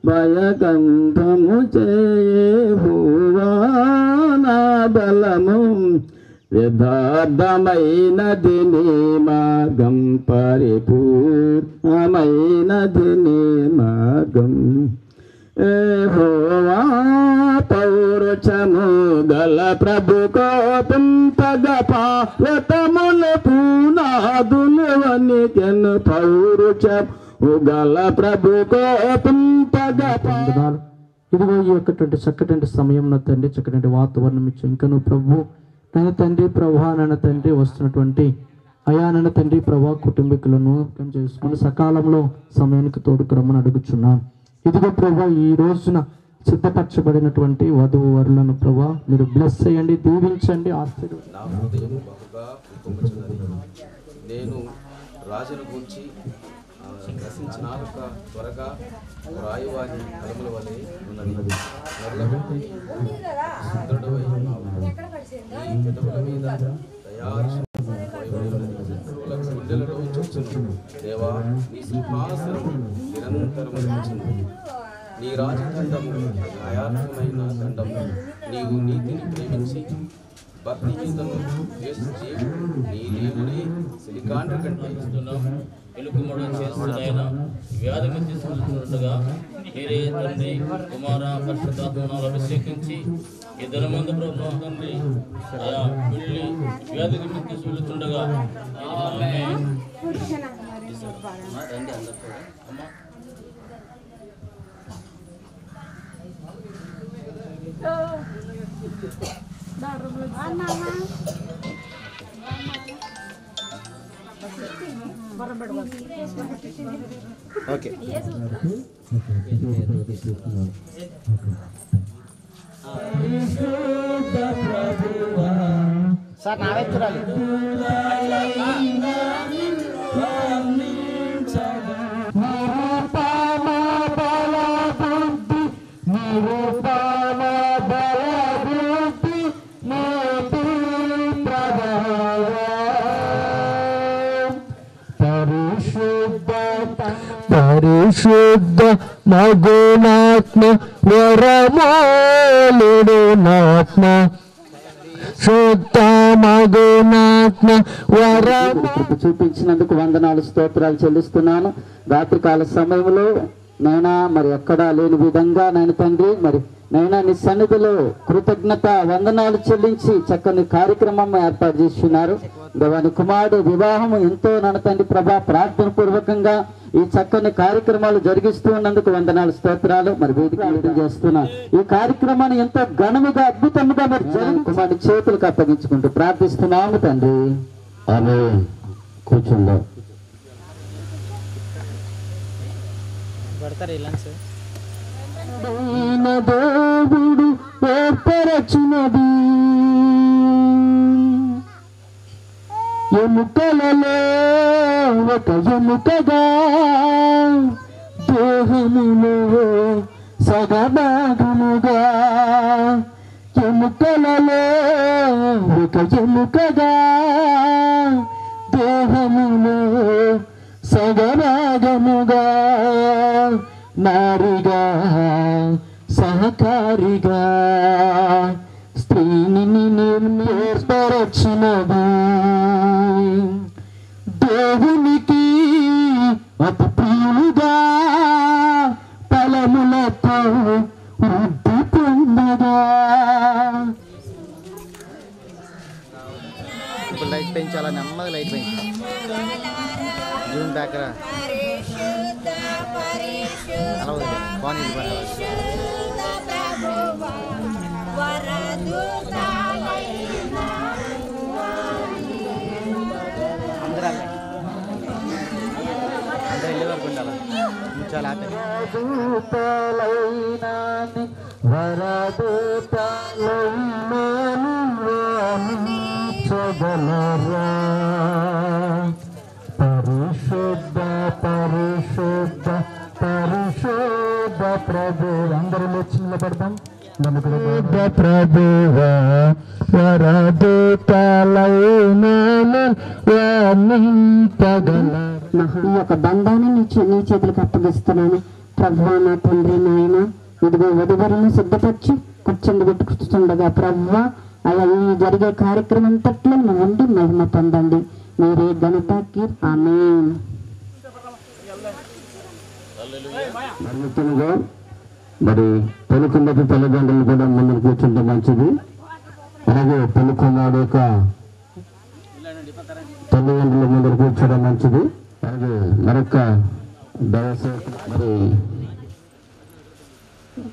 భయకంఠము చేయహోవా నా బలము యథార్థమైనది నీ మార్గం పరిపూర్ణమైనది నీ మార్గం యెహోవా పౌరుషము గల ప్రభు కోపింపగ పార్వతములు పునాదులు వనికెను పౌరుషము గల ప్రభు కోపింపగ. ఇదిగో ఈ యొక్క చక్కటి సమయం నా తండ్రి, చక్కటి వాతావరణం ఇచ్చి ఇంకా నువ్వు ప్రభు నన్న తండ్రి ప్రభా నన్న తండ్రి వస్తున్నటువంటి అయా నన్న తండ్రి ప్రభా కుటుంబీకులను చేసుకుని సకాలంలో సమయానికి తోడుకురమ్మని అడుగుచున్నాను. ఇదిగో ప్రభా ఈ రోజున సిద్ధపరచబడినటువంటి వధువు వరులను ప్రభా మీరు బ్లెస్ చేయండి, దీవించండి, నేను రాజును గురించి నశించిన త్వరగా రాయువాని కలముల వలె ఉన్నది. ఈ పెదవుల మీద గుండెలలో చూచును. దేవా నీ సింహాసనం నిరంతరం నీ రాజదండము న్యాయాత్మకమైన దండము. నీవు నీతిని ప్రేమించి భక్తి గీతము చేసి నీ దేవుడే సిలికాండ్ర కంటే ఎలుగుమడు చేస్తున్న వ్యాధి తీసుకుంటుండగా మీరే తండ్రి కుమార పరిశుద్ధాత్మను అభిషేకించి ఇద్దరు మంది ప్రభు తండ్రి ఆయా వెళ్ళి వ్యాధి తీసుకుంటుండగా రండి అందరూ అమ్మా ఓకే సార్ నావే చూడాలి. పరిశుద్ధ మగునాత్మ వరమోలుడు నాత్మ శుద్ధ మగునాత్మ వరము చూపించినందుకు వందనాలు స్తోత్రాలు చెల్లిస్తున్నాను. రాత్రికాల సమయంలో నైనా మరి ఎక్కడా లేని విధంగా నేను తండ్రి మరి నైనా నీ సన్నిధిలో కృతజ్ఞత వందనాలు చెల్లించి చక్కని కార్యక్రమం ఏర్పాటు చేస్తున్నారు. దేవాని కుమారుడు వివాహం ఎంతో నన్ను తండ్రి ప్రభా ప్రార్థన పూర్వకంగా ఈ చక్కని కార్యక్రమాలు జరిగిస్తూ ఉన్నందుకు వందనాలు స్తోత్రాలు. మరి వేదిక చేస్తున్నా ఈ కార్యక్రమాన్ని ఎంతో ఘనముగా అద్భుతంగా మరి కుమారుడి చేతులకు అప్పగించుకుంటూ ప్రార్థిస్తున్నాము తండ్రి. ఆమె కూర్చుందా దేవుడు ఏర్పరచునది ఎముకలలో ఒక ఎముకగా దేహములో సగభాగముగా ఎముకలలో ఒక ఎముకగా దేహములో సగభాగముగా నారిగా సహకారిగా స్త్రీని ఏర్పరచినది దేవునికి అతి ప్రియులుగా ఫలములతో వృద్ధి పొందగా. ఇప్పుడు లైట్ పెంచాలా, నెమ్మది లైట్ పెంచి జూమ్ బ్యాక్ రా అలా వదిలే బాగుంది అందరూ వెళ్ళే వరకు ఉండాలి. చాలా పరిశుద్ధ పరిశుద్ధ పరిశుద్ధ ప్రభు అందరూ లేచి నిలబడదాం. ప్రభువా ఈ యొక్క బంధాన్ని నీ చేతులకు అప్పగిస్తున్నాను ప్రభువా నా తండ్రి నాయన ఇదిగో వధువరులను సిద్ధపరిచి కూర్చొని పెట్టుకుంటుండగా ప్రభువా అలా ఈ జరిగే కార్యక్రమం అంతట్లో నువ్వు ఉండి మహిమ పొందండి. మీరే ఘనతకి ఆమేన్. మరి పెళ్లికున్నది తల్లిదండ్రులు కూడా ముందు కూర్చుంటే మంచిది. అలాగే పెళ్లికున్నాడు యొక్క తల్లిదండ్రుల ముందు కూర్చోవడం మంచిది. అలాగే మరొక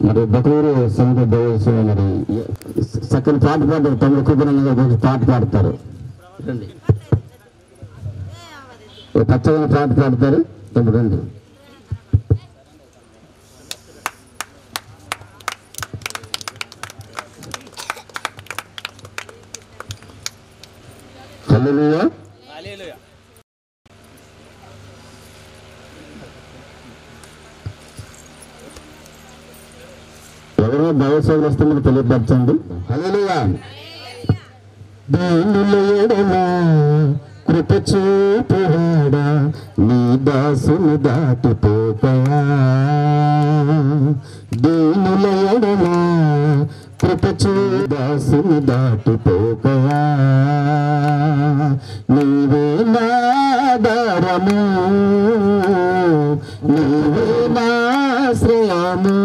మరి బకూరు సముద్ర దేవసేవ మరి చక్కని పాట పాడతారు. తమ్ముడు కుటుంబంగా పాట పాడతారు. పచ్చగా పాట పాడతారు. తమ్ముడు రండి. హల్లెలూయా. ఎవరో దైవసేవలు వస్తున్నది తెలియపరచండి. హల్లెలూయా. దీనుల ఎడల కృప చూపువాడా నీ దాసుని దాటిపోకయా. దీనుల ఎడల కృప దాసుని దాటిపోకయా. నీవే నాధారము నీవే నాశ్రయము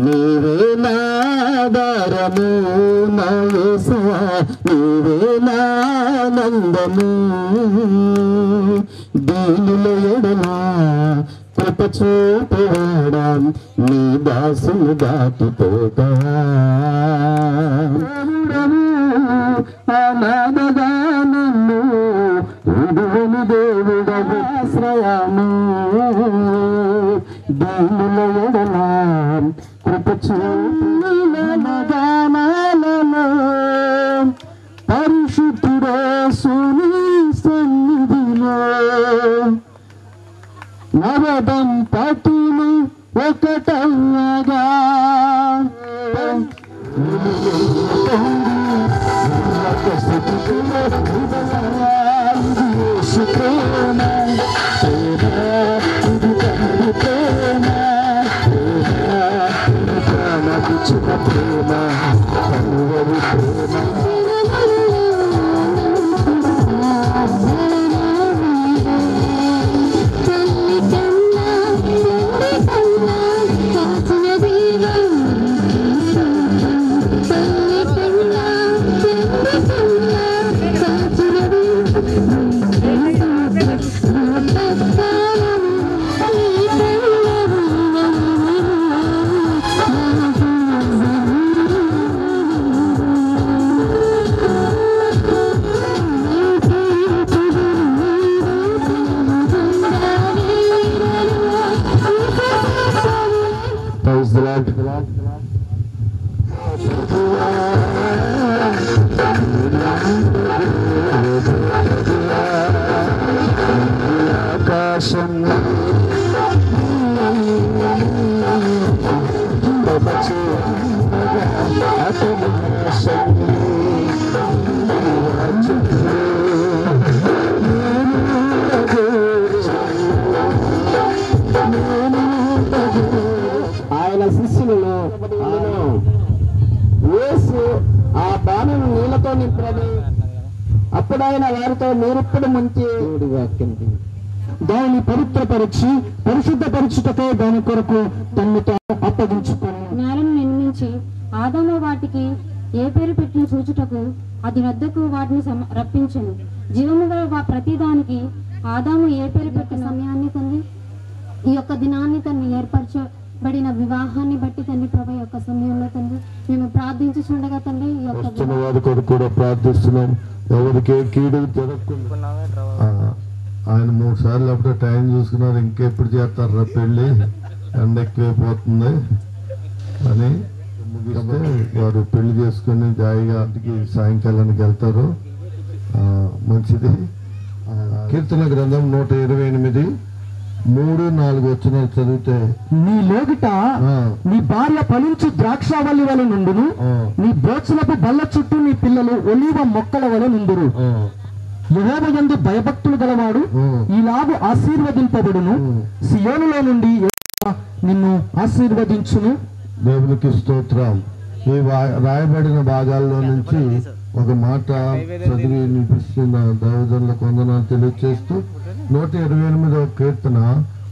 నీవే నాధారము నా యేసయ్యా నీవే నానందము. దీనుల ఎడల కృప చూపువాడా నీ దాసుని దాటిపోగా. అనాథగా నన్ను విడువని దేవుడవు ఆశ్రయము. దీనుల ఎడల కృప చూపుగానాలలో పరిశుద్ధుడేసుని సన్నిధిలో నవదంపతులు ఒకటవగా ఆయన శిష్యులలో యేసు ఆ బాణను నీళ్లతో నింపని అప్పుడు ఆయన వారితో మీరిప్పుడు ముంచి వాక్యం దానిని పవిత్రపరిచి పరిశుద్ధపరచుటకే దాని కొరకు తన్నుతో అప్పగించుకొని నేలను నిర్మించి ఆదాము వాటికి ఏ పేరు పెట్టిన చూచుటకు అది వద్దకు వాటిని రప్పించను. జీవము గల ప్రతిదానికి ఆదాము ఏ పేరు పెట్టిన సమయాన్ని తండ్రి ఈ యొక్క దినాన్ని తండ్రి ఏర్పరచబడిన వివాహాన్ని బట్టి తండ్రి ప్రభు యొక్క సమయంలో తండ్రి మేము ప్రార్థించుచుండగా తండ్రి ఈ యొక్క వారి కొరకు కూడా ప్రార్థిస్తున్నాం. ఎవరికి ఏ కీడు జరగకుండా ఆయన 3 సార్లు అప్పుడే టైం చూసుకున్నారు. ఇంకెప్పుడు చేస్తారా పెళ్ళి, ఎండ ఎక్కువైపోతుంది అని ముగిస్తే వారు పెళ్లి చేసుకుని జాయిగా ఇంటికి సాయంకాలానికి వెళ్తారు. మంచిది. కీర్తన గ్రంథం 128 3-4 వచనాలు చదివితే నీ లోగిట నీ భార్య ఫలించు ద్రాక్షావల్లి వలె నుండును, నీ బోచలపు బల్ల చుట్టూ నీ పిల్లలు ఒలీవ మొక్కల వలె నుండురు. యెహోవా యందు భయభక్తులు గలవాడు ఈలాగు ఆశీర్వదింపబడును. సియోనులో నుండి యెహోవా నిన్ను ఆశీర్వదించును. దేవునికి స్తోత్రం. ఈ రాయబడిన భాగాల్లో నుంచి ఒక మాట చదివి వినిపిస్తున్న దైవజనులకు వందనాలు తెలియజేస్తూ 128వ కీర్తన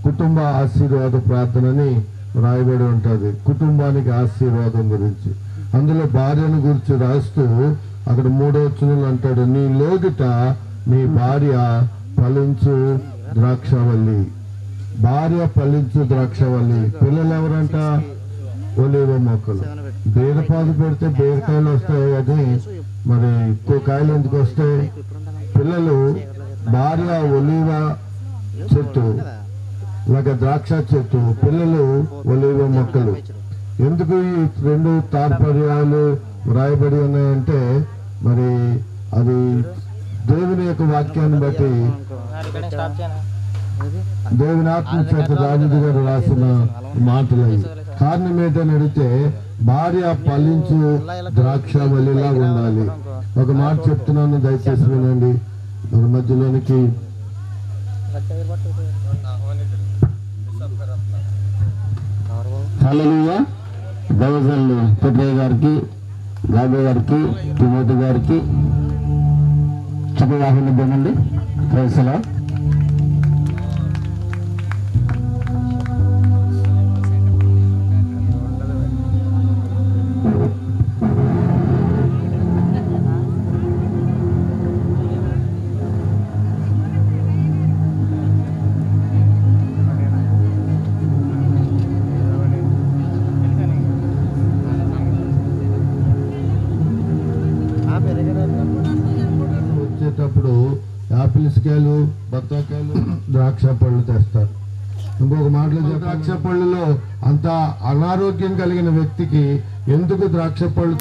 కుటుంబ ఆశీర్వాద ప్రార్థనని రాయబడి ఉంటుంది. కుటుంబానికి ఆశీర్వాదం గురించి అందులో భార్యను గురించి రాస్తూ అక్కడ 3వ వచనంలో అంటాడు, నీ లోగిట నీ భార్య ఫలించు ద్రాక్షవల్లి. భార్య ఫలించు ద్రాక్షవల్లి. పిల్లలు ఎవరంట? ఒలీవ మొక్కలు. బీరపాదు పెడితే బీరకాయలు వస్తాయి, అది మరి ఎక్కువ కాయలు ఎందుకు వస్తాయి? పిల్లలు భార్య ఒలీవ చెట్టు, లేక ద్రాక్ష చెట్టు, పిల్లలు ఒలీవ మొక్కలు. ఎందుకు ఈ 2 తాత్పర్యాలు రాయబడి ఉన్నాయంటే మరి అది దేవుని యొక్క వాక్యాన్ని బట్టి దేవుని ఆత్మ చేత దావీదు గారు రాసిన మాటలు. కారణం ఏంటని అడిగితే భార్య ఫలించు ద్రాక్షవల్లిలా ఉండాలి. ఒక మాట చెప్తున్నాను, దయచేసి వినండి. మన మధ్యలోనికి హల్లెలూయా. దైవజనులు పెద్దయ్య గారికి, గాబే గారికి, తిమోతి గారికి చక్కగా ఆహ్వానిద్దామండి. Praise lord. వచ్చేటప్పుడు యాపిల్స్కాయలు, బత్తాకాయలు, ద్రాక్ష పళ్ళు తెస్తారు. ఇంకొక మాటలో ద్రాక్ష పళ్ళులో అంత అనారోగ్యం కలిగిన వ్యక్తికి ఎందుకు ద్రాక్ష పళ్ళు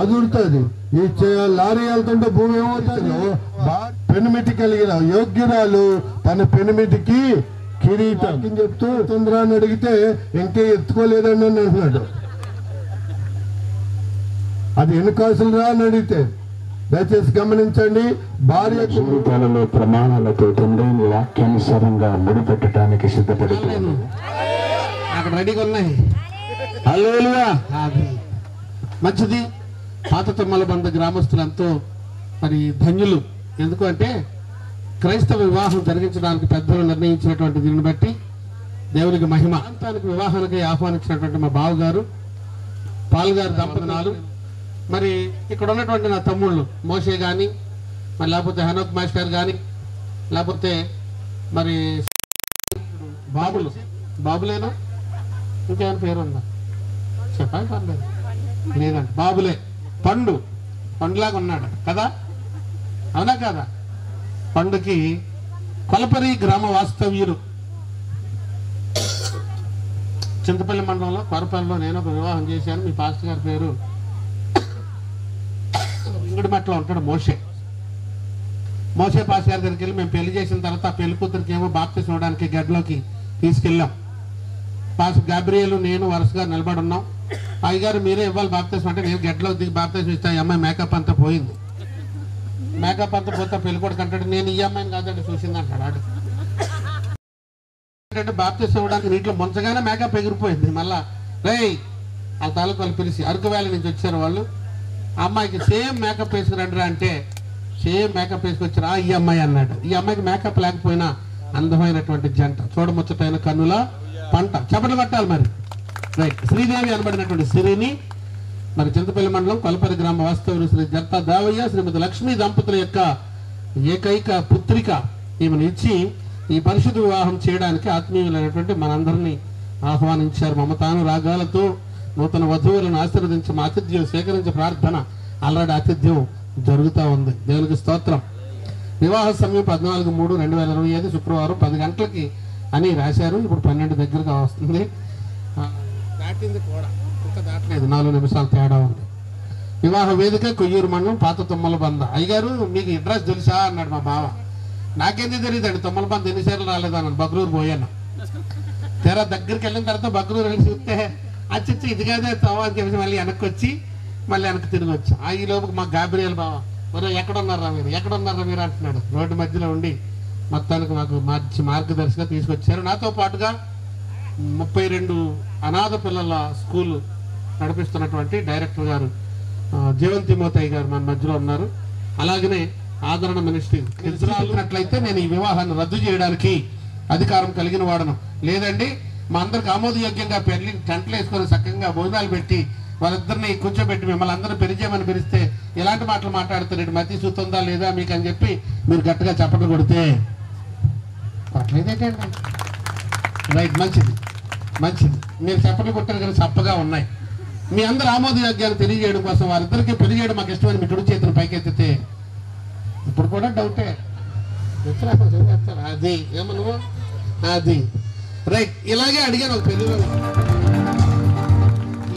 అదురుతుంది. ఈ లారీ వెళ్తుంటే భూమి ఏమవుతుందో, పెనిమిటి కలిగిన యోగ్యురాలు తన పెనిమిటికి కిరీటం చెప్తూ తొందరని అడిగితే ఇంకే ఎత్తుకోలేదని అంటున్నాడు. అది ఎన్ని కాసులు రా అని అడిగితే దయచేసి గమనించండి. భార్య జీవితాలలో ప్రమాణాలతో తండ్రి వాక్యానుసారంగా ముడిపెట్టడానికి సిద్ధపడుతున్నాను. అక్కడ రెడీగా ఉన్నాయి. హల్లెలూయా. మంచిది. పాత తమ్మల బంధ గ్రామస్తులు ఎంతో మరి ధన్యులు. ఎందుకు అంటే క్రైస్తవ వివాహం జరిగించడానికి పెద్దలు నిర్ణయించినటువంటి దీన్ని బట్టి దేవునికి మహిమ. ప్రాంతానికి వివాహానికి ఆహ్వానించినటువంటి మా బావగారు, పాల్గారు దంపతులు, మరి ఇక్కడ ఉన్నటువంటి నా తమ్ముళ్ళు మోషే కానీ, మరి లేకపోతే హనోక్ మాస్టర్ కానీ, లేకపోతే మరి బాబులేనా, ఇంకేమైనా పేరు ఉందా చెప్పాలి? పర్లేదు, లేదండి. బాబులే. పండులాగా ఉన్నాడు కదా, అవునా కదా? పండుకి కొలపరి గ్రామ వాస్తవ్యులు, చింతపల్లి మండలంలో కొరపల్లిలో నేను ఒక వివాహం చేశాను. మీ పాస్టర్ గారి పేరు ఇంగుడిమట్లో ఉంటాడు మోషే పాస్ గారి దగ్గరికి వెళ్ళి మేము పెళ్లి చేసిన తర్వాత ఆ పెళ్లి కూతురికి ఏమో బాప్తిసం ఇవ్వడానికి గడ్డలోకి తీసుకెళ్ళాం. పాస్ గాబ్రియలు నేను వరుసగా నిలబడి ఉన్నాం. అయ్యగారు మీరే ఇవ్వాలి బాప్తిసం అంటే నేను గడ్డలోకి దిగి బాప్తిసం ఇస్తాను. ఈ అమ్మాయి మేకప్ అంతా పోయింది. మేకప్ అంతా పోతే పెళ్లి కూడా కంటాడు, నేను ఈ అమ్మాయిని కాదండి చూసింది అంటాడు. ఏంటంటే బాప్తిసం ఇవ్వడానికి నీటిలో ముంచగానే మేకప్ ఎగిరిపోయింది. మళ్ళా రేయ్ ఆ తాలూకు వాళ్ళు పిలిచి అరకు వ్యాలీ నుంచి వచ్చారు వాళ్ళు. ఆ అమ్మాయికి సేమ్ మేకప్ వేసుకురండిరా అంటే సేమ్ మేకప్ వేసుకొచ్చారు. ఈ అమ్మాయి అన్నాడు. ఈ అమ్మాయికి మేకప్ లేకపోయినా అందమైనటువంటి జంట, చూడముచ్చటైన కన్నుల పంట. చెప్పలు పట్టాలి మరి. రైట్. శ్రీదేవి అనబడినటువంటి సిరిని మరి చింతపల్లి మండలం కొలపరి గ్రామ వాస్తవ్యులు శ్రీ జర్తా దావయ్య శ్రీమతి లక్ష్మీ దంపతుల యొక్క ఏకైక పుత్రిక ఈమెను ఇచ్చి ఈ పరిశుద్ధ వివాహం చేయడానికి ఆత్మీయులైనటువంటి మనందరినీ ఆహ్వానించారు. మమతాను రాగాలతో నూతన వధువులను ఆశీర్వదించి మా ఆతిథ్యం సేకరించి ప్రార్థన ఆల్రెడీ ఆతిథ్యం జరుగుతూ ఉంది. దేవునికి స్తోత్రం. వివాహ సమయం 14/3/2025 శుక్రవారం 10 గంటలకి అని రాశారు. ఇప్పుడు 12 దగ్గరగా వస్తుంది. దాటింది కూడా, ఇంకా దాటలేదు, 4 నిమిషాలు తేడా ఉంది. వివాహ వేదిక కొయ్యూరు మండలం పాత తుమ్మల బంద. అయ్యగారు మీకు అడ్రస్ తెలుసా అన్నాడు మా బావ. నాకేంది తెలియదండి, తుమ్మల బంద ఎన్నిసార్లు రాలేదన్నాను. బగ్రూరు పోయాను. తెరా దగ్గరికి వెళ్ళిన తర్వాత బగ్రూరు వెళ్ళి చూస్తే అచ్చచ్చి ఇది కాదే తవ్వ అని చెప్పి మళ్ళీ వెనక్కి వచ్చి మళ్ళీ వెనక్కి తిరిగి వచ్చా. ఈ లోపు మా గాబ్రియల్ బావ మరి ఎక్కడున్నారా మీరు అంటున్నాడు. రోడ్డు మధ్యలో ఉండి మొత్తానికి మాకు మార్గదర్శిగా తీసుకొచ్చారు. నాతో పాటుగా 32 అనాథ పిల్లల స్కూల్ నడిపిస్తున్నటువంటి డైరెక్టర్ గారు జీవన్ తిమోతయ్య గారు మన మధ్యలో ఉన్నారు. అలాగనే ఆదరణ మినిస్ట్రీ ఇజ్రాయిల్నట్లయితే నేను ఈ వివాహాన్ని రద్దు చేయడానికి అధికారం కలిగిన వాడను. లేదండి మా అందరికి ఆమోదయోగ్యంగా పెళ్లి టెంట్లు వేసుకొని చక్కగా భోజనాలు పెట్టి వాళ్ళిద్దరిని కూర్చోబెట్టి మిమ్మల్ని అందరూ పెరిచేయమని పిలిస్తే ఎలాంటి మాటలు మాట్లాడుతారు, మతి చూస్తుందా లేదా మీకు అని చెప్పి మీరు గట్టిగా చప్పట్లు కొడితే పట్లేదేంటండి. రైట్, మంచిది. మీరు చప్పట్లు కొట్టారు కానీ చప్పగా ఉన్నాయి. మీ అందరు ఆమోదయోగ్యాన్ని తెలియజేయడం కోసం వారిద్దరికీ పెళ్లి చేయడం మాకు ఇష్టమని మీ కుడి చేతిని పైకెత్తితే ఇప్పుడు కూడా డౌటే. అది ఏమను అది రైట్. ఇలాగే అడిగాను ఒక పెళ్లి.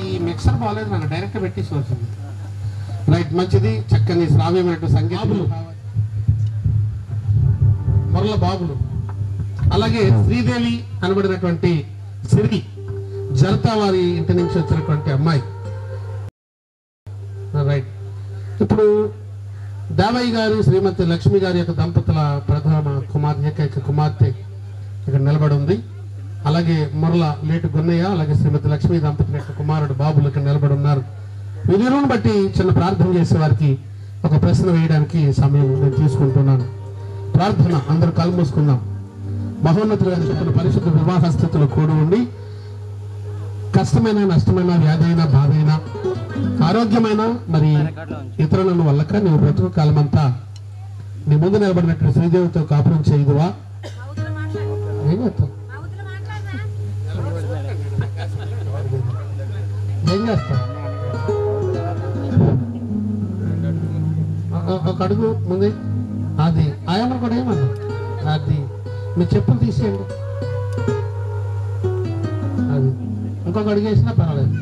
ఈ మిక్సర్ బాగాలేదు, నన్ను డైరెక్ట్ పెట్టేసుకోవాల్సింది. రైట్, మంచిది. చక్కని శ్రావ్యమైనటువంటి సంగీతాలు, మొరల బాబులు, అలాగే శ్రీదేవి అనబడినటువంటి సిరి జనతా వారి ఇంటి నుంచి వచ్చినటువంటి అమ్మాయి. రైట్, ఇప్పుడు దావయ్య గారు శ్రీమతి లక్ష్మి గారి యొక్క దంపతుల ప్రధాన ఏకైక కుమార్తె ఇక్కడ నిలబడి ఉంది. అలాగే మొరల లేటు గున్నయ్య అలాగే శ్రీమతి లక్ష్మి దంపతుల యొక్క కుమారుడు బాబులు ఇక్కడ నిలబడి ఉన్నారు. వీరిని బట్టి చిన్న ప్రార్థన చేసే వారికి ఒక ప్రశ్న వేయడానికి సమయం నేను తీసుకుంటున్నాను. ప్రార్థన, అందరూ కళ్ళు మూసుకుందాం. మహోన్నతులైన చెప్పిన పరిశుద్ధ వివాహ స్థితిలో కూడి ఉండి కష్టమైన నష్టమైన వ్యాధి అయినా బాధ అయినా ఆరోగ్యమైన మరి ఇతరులను వల్లక నీవు బ్రతుకు కాలమంతా నీ ముందు నిలబడినట్టు శ్రీదేవితో కాపురం చేయదువా? ఏం చేస్తావు? ఒక అడుగు ముందు అది ఆయన కూడా ఏమన్నా అది మీ చెప్పులు తీసేయండి. అది ఇంకొక అడుగు వేసినా పర్వాలేదు.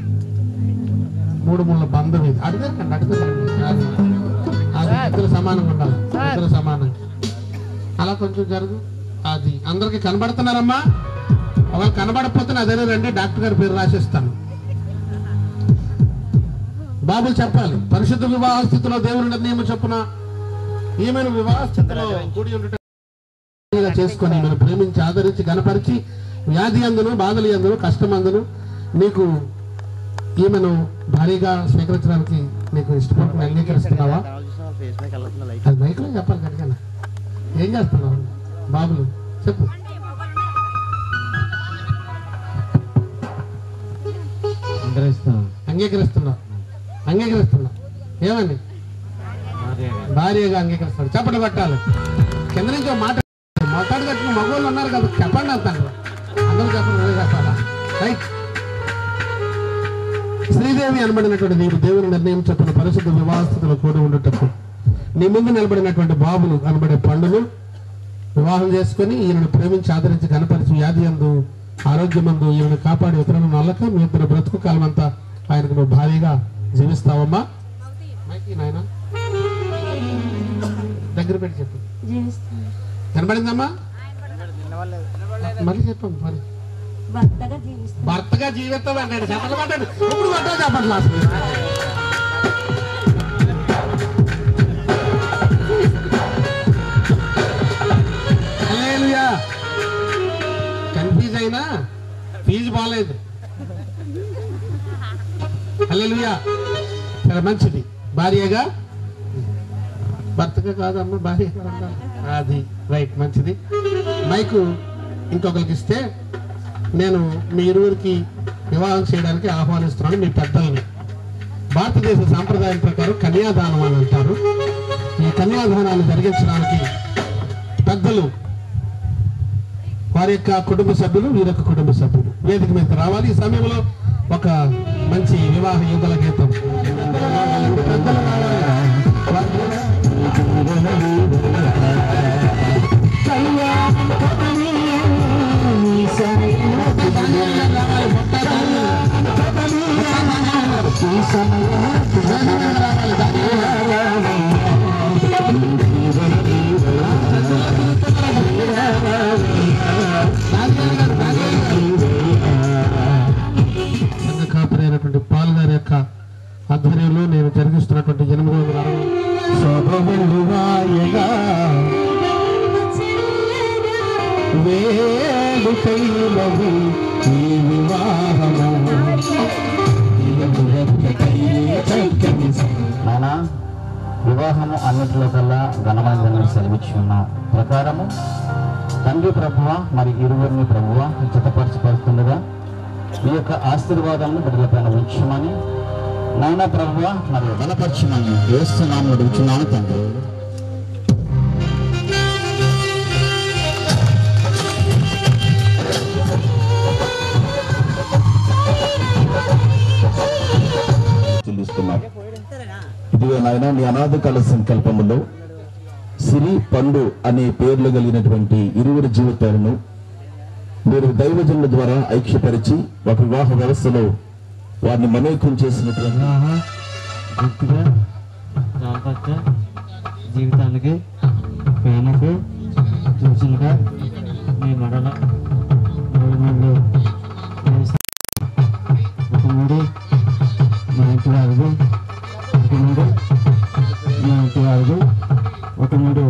3 ముళ్ళ బంధం ఇది. అడుగుతారండి అది ఇద్దరు సమానంగా ఉండాలి. ఇద్దరు సమానంగా అలా కొంచెం జరుగు. అది అందరికి కనబడుతున్నారమ్మా? ఒకవేళ కనబడకపోతే అదేనా రండి, డాక్టర్ గారి పేరు రాసిస్తాను. బాబులు చెప్పాలి. పరిశుద్ధ వివాహ స్థితిలో దేవుని నిర్ణయం చొప్పున ఈమెను వివాహ స్థితిలో కూడి ఉండటం చేసుకొని మనం ప్రేమించి ఆదరించి గణపరిచి వ్యాధి అందును బాధలు అందును కష్టం అందును నీకు ఈమెను భారీగా స్వీకరించడానికి నీకు ఇష్టపడుతున్నా అంగీకరిస్తున్నావా? అది మైకులో చెప్పాలి కనుక ఏం చేస్తున్నావు బాబులు చెప్పు. అంగీకరిస్తున్నా ఏమండి? భార్యగా అంగీకరిస్తాడు. చెప్పండి కొట్టాలి. కింద నుంచి మాట మాట్లాడు కట్టిన మగవాళ్ళు ఉన్నారు కదా, చెప్పండి అంటాను. అందరూ చెప్పండి, చెప్పాలా? రైట్. శ్రీదేవి అనబడినటువంటి నీవు దేవుని నిర్ణయం చెప్పిన పరిశుద్ధ వివాహస్థితిలో కూడి ఉండటకు నీ ముందు నిలబడినటువంటి బాబులు అనబడే పండును వివాహం చేసుకుని ఈయనను ప్రేమించి ఆదరించి కనపరిచి వ్యాధి అందు ఆరోగ్యమందు ఈయనను కాపాడి ఇతరులను నల్లక మీ ఇద్దరు బ్రతుకు కాలం అంతా ఆయనకు నువ్వు భారీగా జీవిస్తావమ్మా? నాయన దగ్గర పెట్టి చెప్పు. కనబడిందమ్మా? మళ్ళీ చెప్పండి. మరి భర్తగా జీవితం అన్నాడు. చెప్పండి పట్టండి. ఇప్పుడు పట్టా చెప్పండి. కన్ఫ్యూజ్ అయినా ఫీజు బాగాలేదు. హల్లెలూయా. చాలా మంచిది. భార్యగా భర్తగా కాదమ్మా, భార్య అది రైట్. మంచిది. మైకు ఇంకొకరికి ఇస్తే నేను మీ ఇరువురికి వివాహం చేయడానికి ఆహ్వానిస్తున్నాను మీ పెద్దల్ని. భారతదేశ సాంప్రదాయం ప్రకారం కన్యాదానం అని అంటారు. ఈ కన్యాదానాన్ని జరిగించడానికి పెద్దలు వారి యొక్క కుటుంబ సభ్యులు వీరొక కుటుంబ సభ్యులు వేదిక మీద రావాలి. ఈ సమయంలో ఒక మంచి వివాహ యుగల గీతం పెద్దలు కాపురైనటువంటి పాల్ గారి యొక్క ఆధ్వర్యంలో నేను జరిగిస్తున్నటువంటి 860 వేడుకైనది ఈ వివాహము. నానా వివాహము అన్నింటిలో కల్లా ఘనమైన సెలవిచ్చి ఉన్న ప్రకారము తండ్రి ప్రభువ మరి ఇరువురిని ప్రభువ జతపరచబడుతుండగా మీ యొక్క ఆశీర్వాదాలను బిడ్డలపైన ఉంచమని నాయన ప్రభువ మరి బలపరచమని యేసునామములో అడుగుచున్నాను తండ్రి. ఇదిగో నాయన నీ అనాథకాల సంకల్పములో సిరి పండు అనే పేర్లు కలిగినటువంటి ఇరువురి జీవితాలను మీరు దైవజనుల ద్వారా ఐక్యపరిచి ఒక వివాహ వ్యవస్థలో వారిని మనోకం చేసినటువంటి దాంపత్య జీవితానికి పేనకు చూసులుగా మీ మడల 3 ఒక 3 4 ఒక 3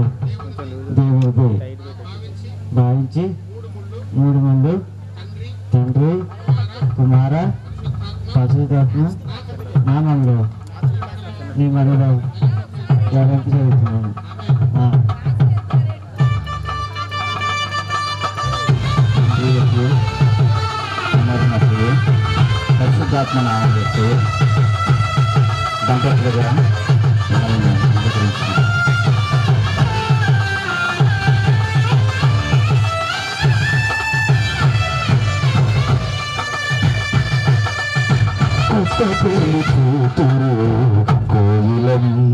దేవుడు భావించి 3 మంది తండ్రి కుమార పరిశుద్ధాత్మ నామంలో నీ మరలో ఎవరికి చదువుతున్నాను. పరిశుద్ధాత్మ నామం దంపతులుగా పెళ్లి కూతురు కోయిలమ్మ,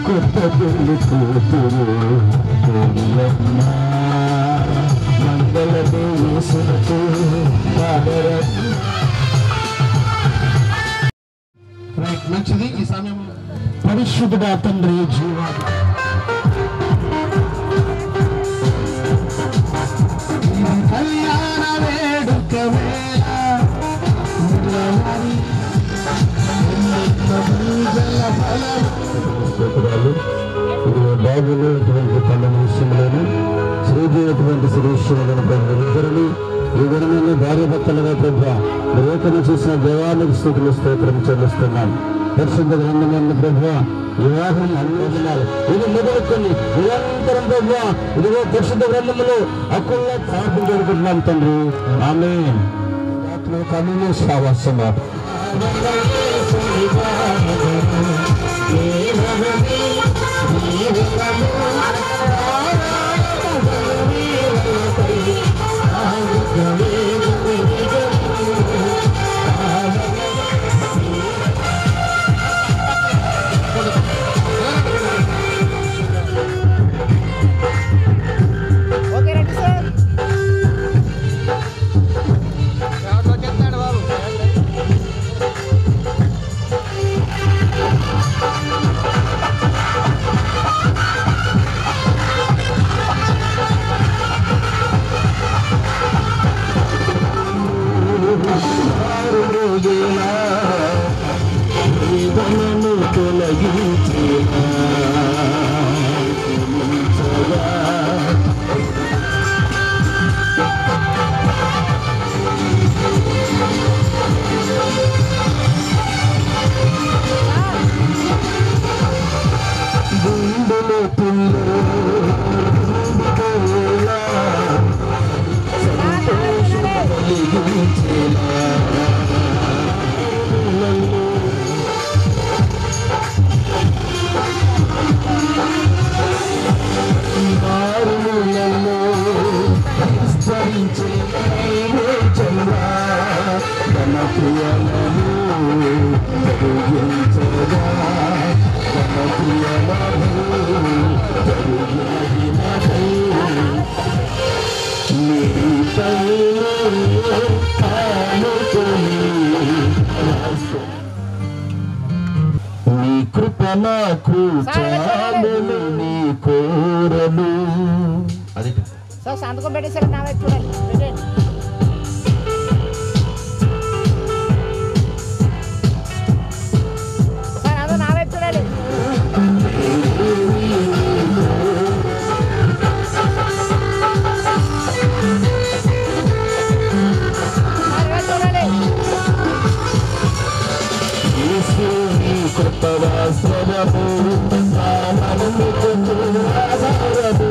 కొత్త పెళ్లి కూతురు కోయిలమ్మ, మంగళ దేశులకు మంచిది. ఈ సమయంలో పరిశుద్ధుడా తండ్రి జీవా కళ్యాణ వేడుక బాగున్నటువంటి పనుల విషయంలోను శ్రీదేవిటువంటి శ్రీశ్వరులను ఇద్దరిని ఈ విధమైన భార్య భర్తలుగా ప్రభు రేఖను చూసిన దేవానికి స్థితులు స్తోత్రం చెల్లిస్తున్నాం. పరిశుద్ధ గ్రంథమైన ప్రభు వివాహం అనుభవించాలి. ఇది మొదలుకొని నిరంతరం ప్రభు ఇదిగో పరిశుద్ధ గ్రంథములు హక్కుల్లో ప్రార్థన జరుగుతున్నాం తండ్రి. ఆమేన్. కనులు సావాసమా నీ కృప నాకు చాలును నీ కోరలు. అది సంతకం పెట్టేసారు నా వైపు చూడండి. సార్ అదో నా వైపు చూడాలి. కృపవాశ్రయము నా నమ్మికకు ఆధారము.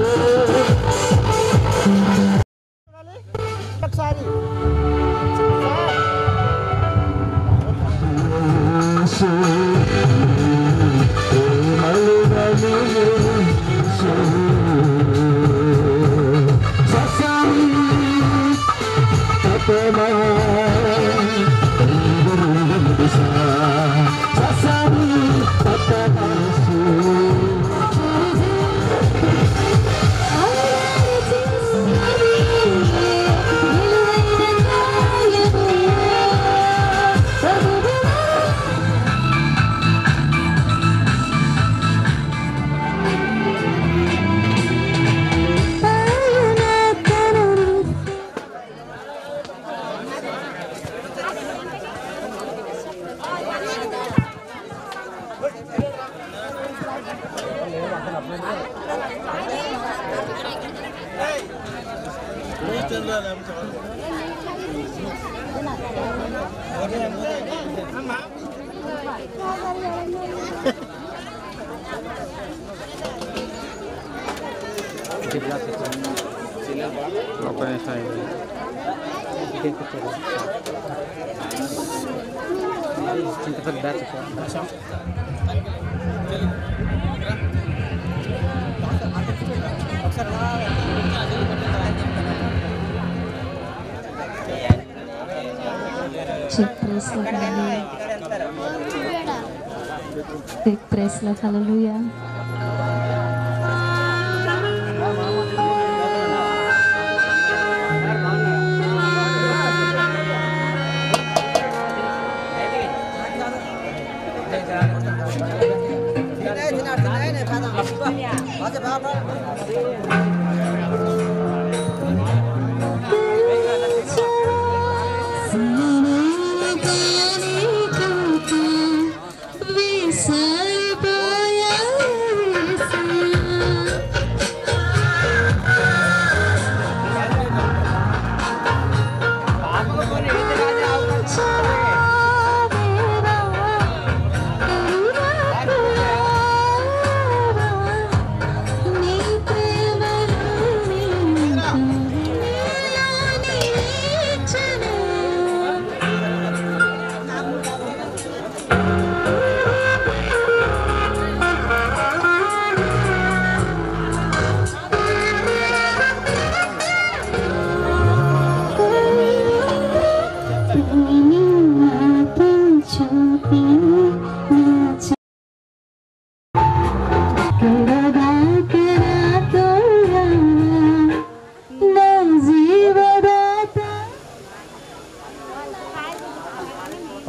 Praise Lord, hallelujah.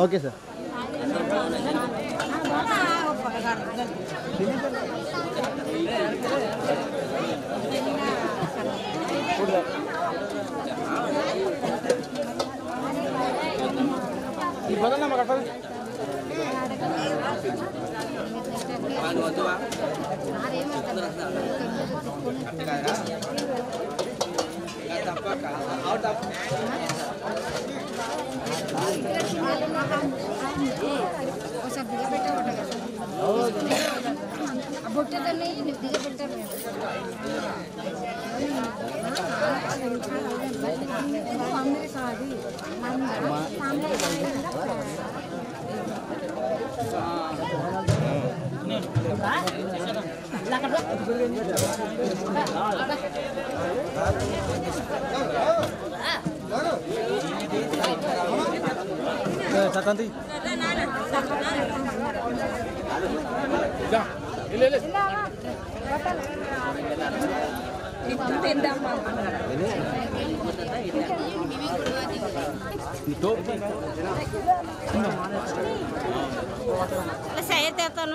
Okay sir. ఈ బదన్నా మాకు అట్లా Satanti. Saya telepon.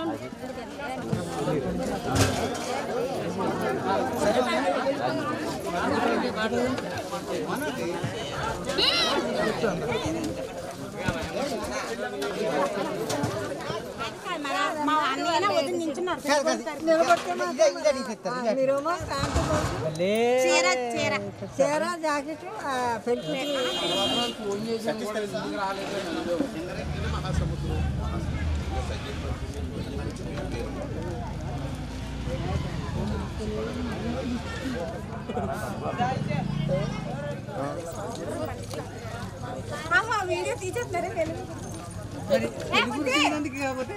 mau aneh na wajib nincun nasi cera jacket video తీసేస్తారే కాకపోతే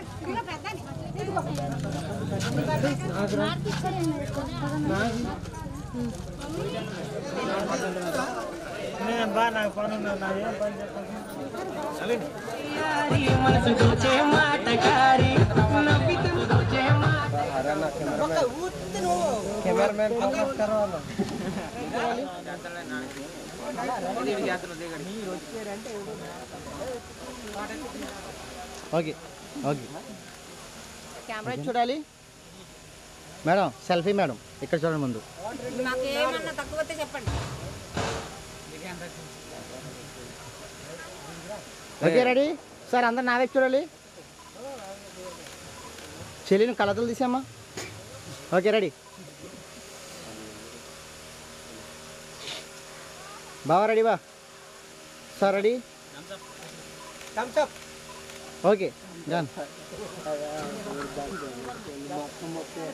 నాకు పని ఉన్నా ఏం పని చెప్పండి మనసు దోచే మాటకారి కెమెరామెన్ ఫోకస్ కరవాలో ఓకే ఓకే కెమెరా చూడాలి మేడం సెల్ఫీ మేడం ఇక్కడ చూడండి ముందు నాకేమన్నా తక్కువతే చెప్పండి ఓకే రెడీ సార్ అందరు నా వైపు చూడాలి చెల్లిని కలతలు తీసామ్మా ఓకే రెడీ బావా రెడీ బా sir ready okay done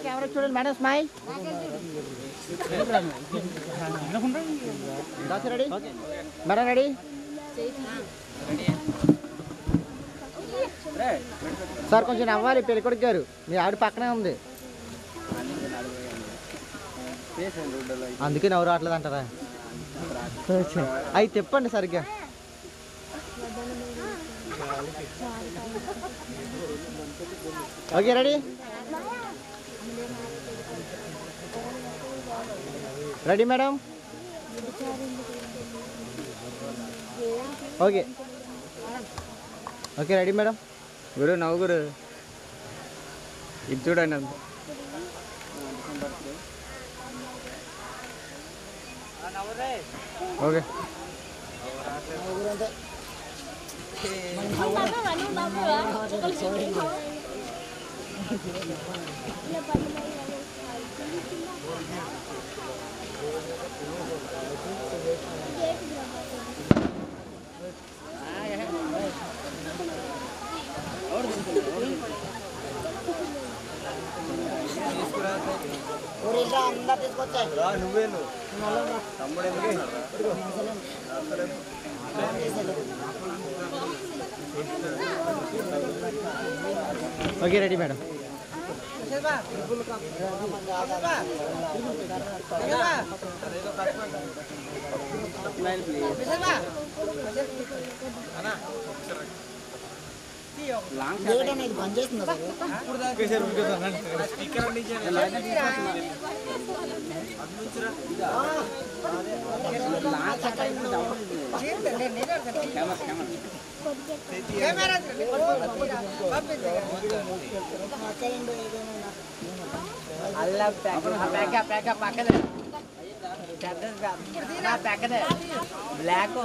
camera చూడండి madam smile ready madam ready sir కొంచెం నవ్వాలి పెళ్ళికొడుకు గారు మీ ఆవిడ పక్కనే ఉంది అందుకే నవ్వు రావట్లేదు అంటారా అవి చెప్పండి సరిగ్గా okay ready ready madam okay okay ready madam గురు నవ్వు గురు ఇది చూడండి అంత ఓకే అందరు తీసుకొచ్చాయి నువ్వేను ఓకే రెడీ మేడం బంద్ చేస్తున్నా block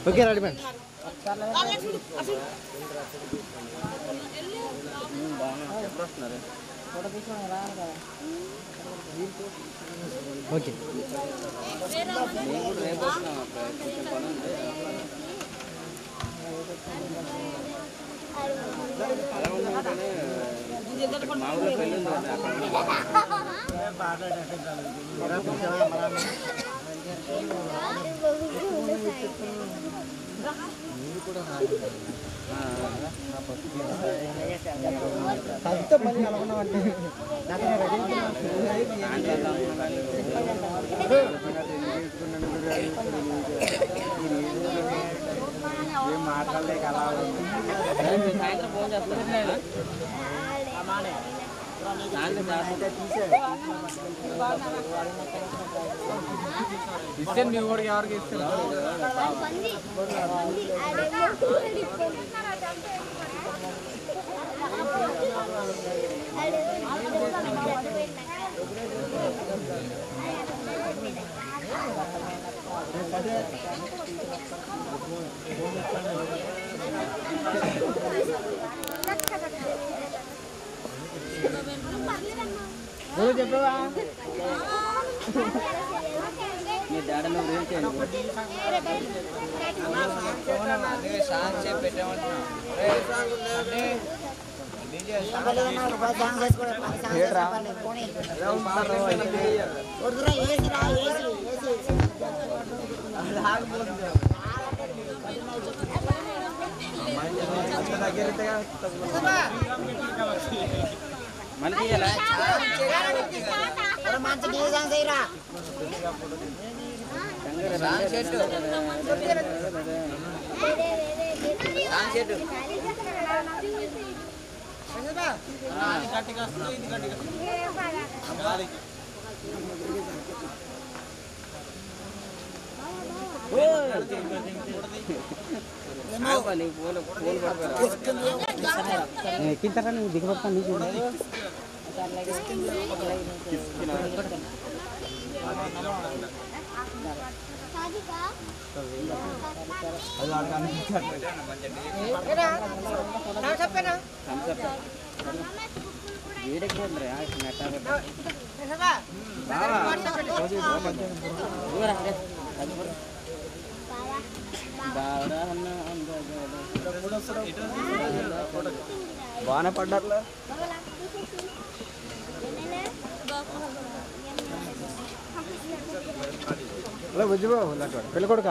okay ready madam okay కలిస్తే మళ్ళీ అనుకున్నామంటే ఏం మాట్లాడలేక అలా సాయంత్రం ఫోన్ చేస్తాను ఇస్తే మీ ఊరికి ఎవరికి ఇస్తారు చెప్పవా మీ డాడీ నువ్వు ఏం చేయండి మంచి డిజైన్ చేయరా ఎక్కించారా నువ్వు దిగబడతా నీకు బాగానే పడ్డారులే పెళ్ళి కొడుక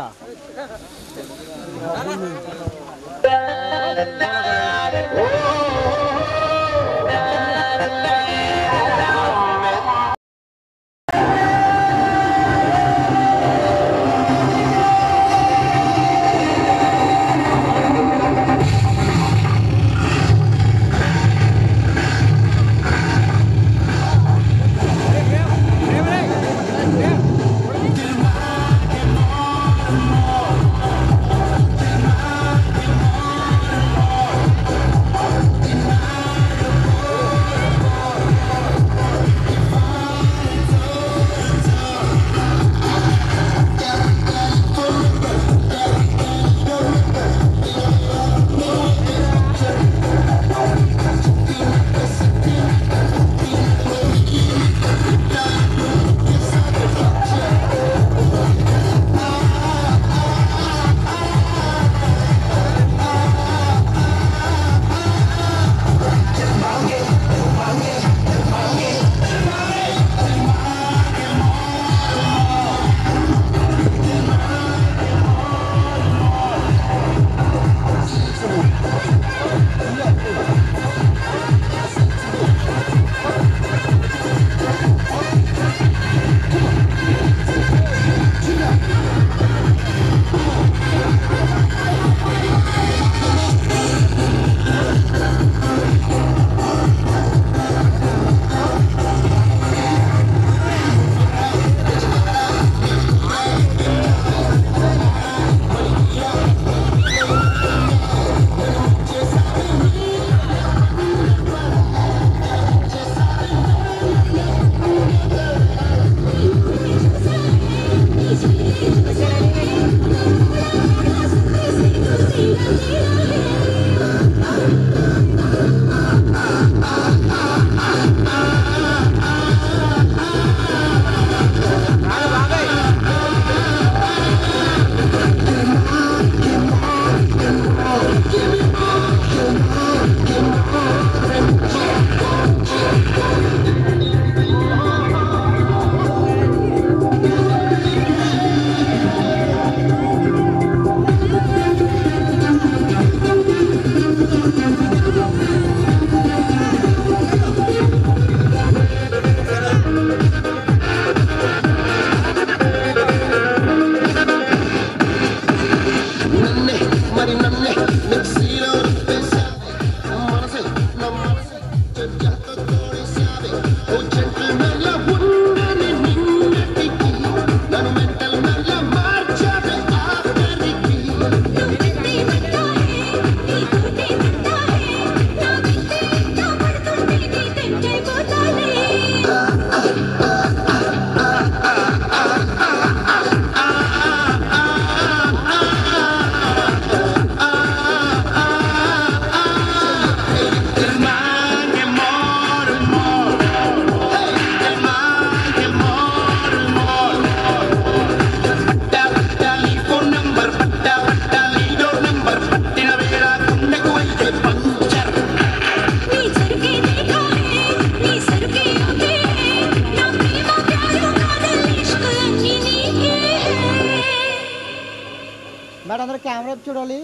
మేడం అందరూ కెమెరా చూడాలి.